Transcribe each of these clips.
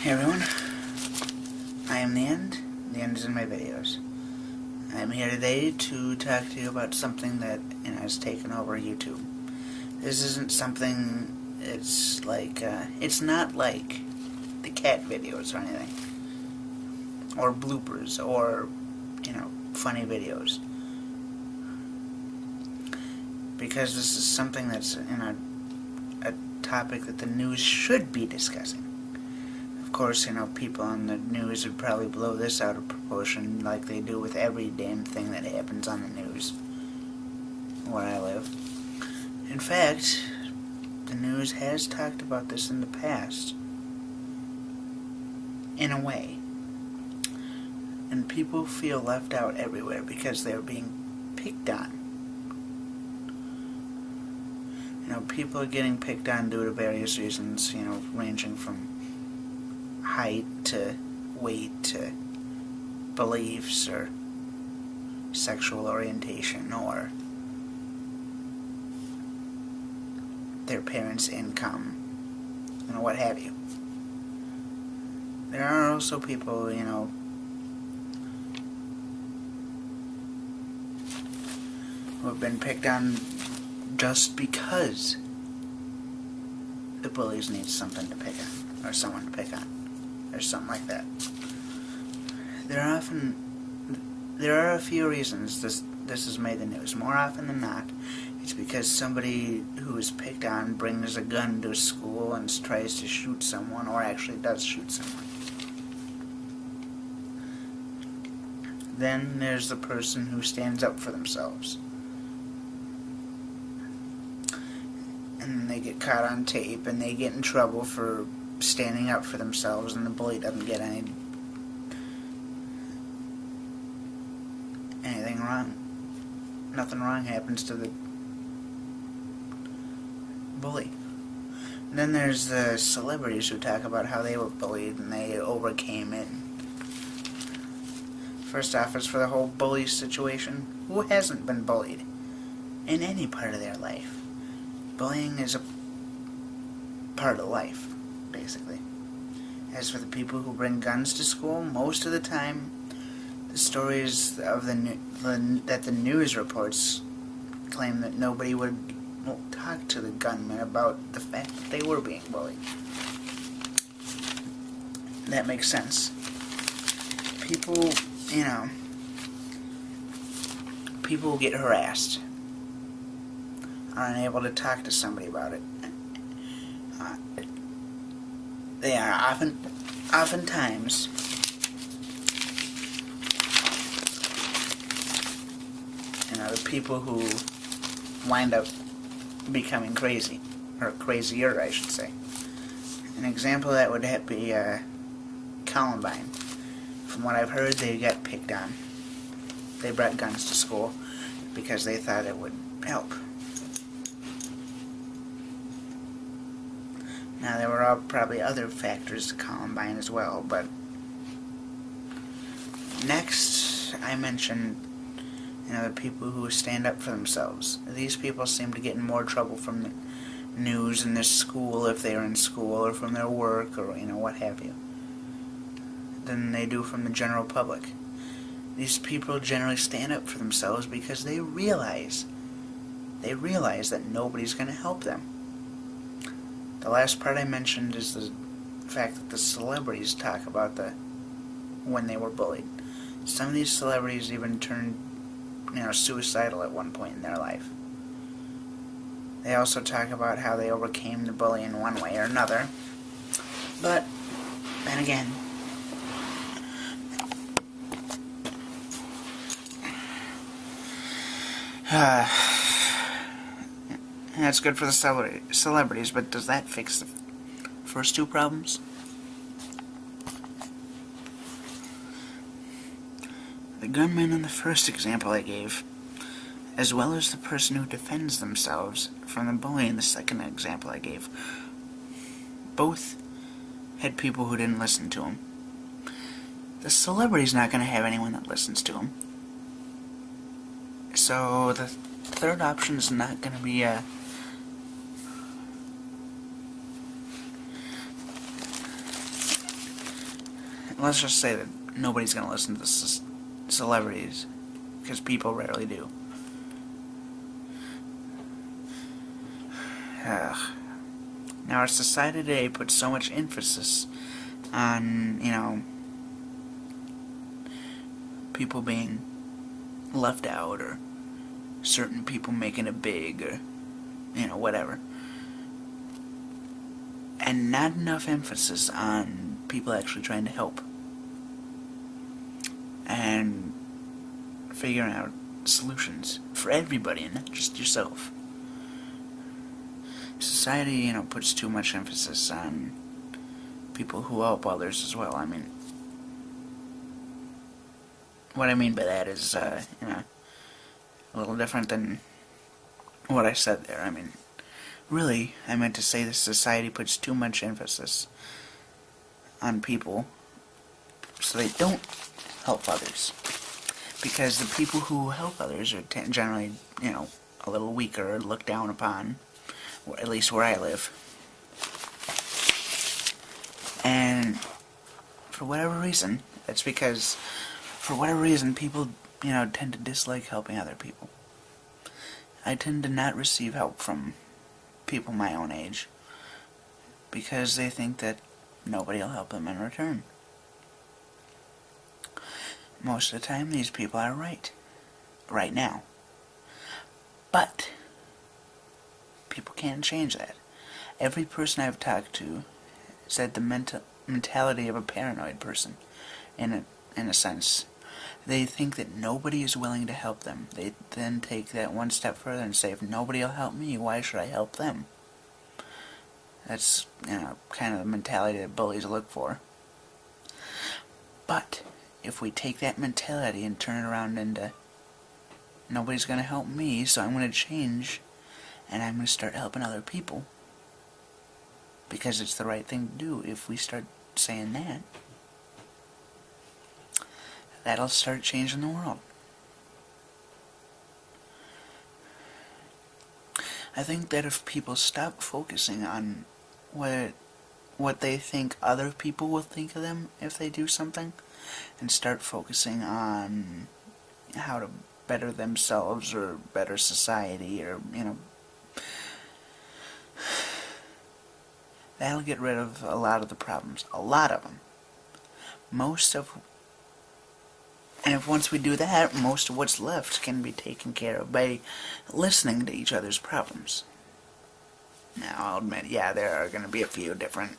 Hey everyone, I am The End. The End is in my videos. I am here today to talk to you about something that has taken over YouTube. This isn't something, it's not like the cat videos or anything. Or bloopers, or, funny videos. Because this is something that's, a topic that the news should be discussing. Of course, people on the news would probably blow this out of proportion like they do with every damn thing that happens on the news where I live. In fact, the news has talked about this in the past, in a way. And people feel left out everywhere because they're being picked on. People are getting picked on due to various reasons, ranging from height to weight to beliefs or sexual orientation or their parents' income, what have you. There are also people, who have been picked on just because the bullies need something to pick on, or someone to pick on, or something like that. There are a few reasons this has made the news. More often than not, it's because somebody who is picked on brings a gun to school and tries to shoot someone, or actually does shoot someone. Then there's the person who stands up for themselves. And they get caught on tape, and they get in trouble for standing up for themselves, and the bully doesn't get anything wrong. Nothing wrong happens to the bully. And then there's the celebrities who talk about how they were bullied and they overcame it. First off, as for the whole bully situation, who hasn't been bullied in any part of their life? Bullying is a part of life, basically. As for the people who bring guns to school, most of the time, the stories of that the news reports claim that nobody would talk to the gunmen about the fact that they were being bullied. That makes sense. People, people get harassed, are unable to talk to somebody about it. They are oftentimes the people who wind up becoming crazy, or crazier, I should say. An example of that would be Columbine. From what I've heard, they got picked on. They brought guns to school because they thought it would help. Now, there were probably other factors to Columbine as well, but next, I mentioned, the people who stand up for themselves. These people seem to get in more trouble from the news in their school, if they're in school, or from their work, or, what have you, than they do from the general public. These people generally stand up for themselves because they realize that nobody's going to help them. The last part I mentioned is the fact that the celebrities talk about when they were bullied. Some of these celebrities even turned, suicidal at one point in their life. They also talk about how they overcame the bully in one way or another. But then again, that's good for the celebrities, but does that fix the first two problems? The gunman in the first example I gave, as well as the person who defends themselves from the bully in the second example I gave, both had people who didn't listen to them. The celebrity's not going to have anyone that listens to him. So the third option is not going to be let's just say that nobody's going to listen to celebrities, because people rarely do. Now our society today puts so much emphasis on, people being left out, or certain people making it big, or, whatever. And not enough emphasis on people actually trying to help. And figuring out solutions for everybody, and not just yourself. Society, puts too much emphasis on people who help others as well. I mean, what I mean by that is, a little different than what I said there. I mean, really, I meant to say that society puts too much emphasis on people so they don't help others. Because the people who help others are generally, a little weaker, or looked down upon, or at least where I live. And for whatever reason, that's because, for whatever reason, people, tend to dislike helping other people. I tend to not receive help from people my own age, because they think that nobody will help them in return. Most of the time, these people are right now. But people can't change that. Every person I've talked to said the mentality of a paranoid person, in a sense. They think that nobody is willing to help them. They then take that one step further and say, if nobody will help me, why should I help them? That's, kind of the mentality that bullies look for. But if we take that mentality and turn it around into, nobody's going to help me, so I'm going to change, and I'm going to start helping other people, because it's the right thing to do. If we start saying that, that'll start changing the world. I think that if people stop focusing on what they think other people will think of them if they do something, and start focusing on how to better themselves or better society, or, that'll get rid of a lot of the problems. A lot of them. And if once we do that, most of what's left can be taken care of by listening to each other's problems. Now, I'll admit, yeah, there are going to be a few different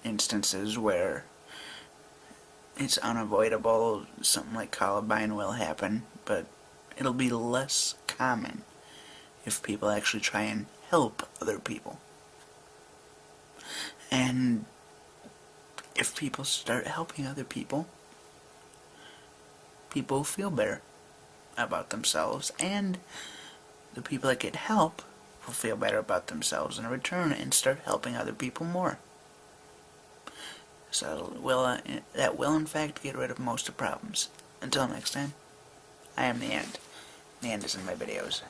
instances where it's unavoidable, something like Columbine will happen, but it'll be less common if people actually try and help other people. And if people start helping other people, people feel better about themselves, and the people that get help will feel better about themselves in return and start helping other people more. So that will in fact get rid of most of the problems. Until next time, I am The End. The End is in my videos.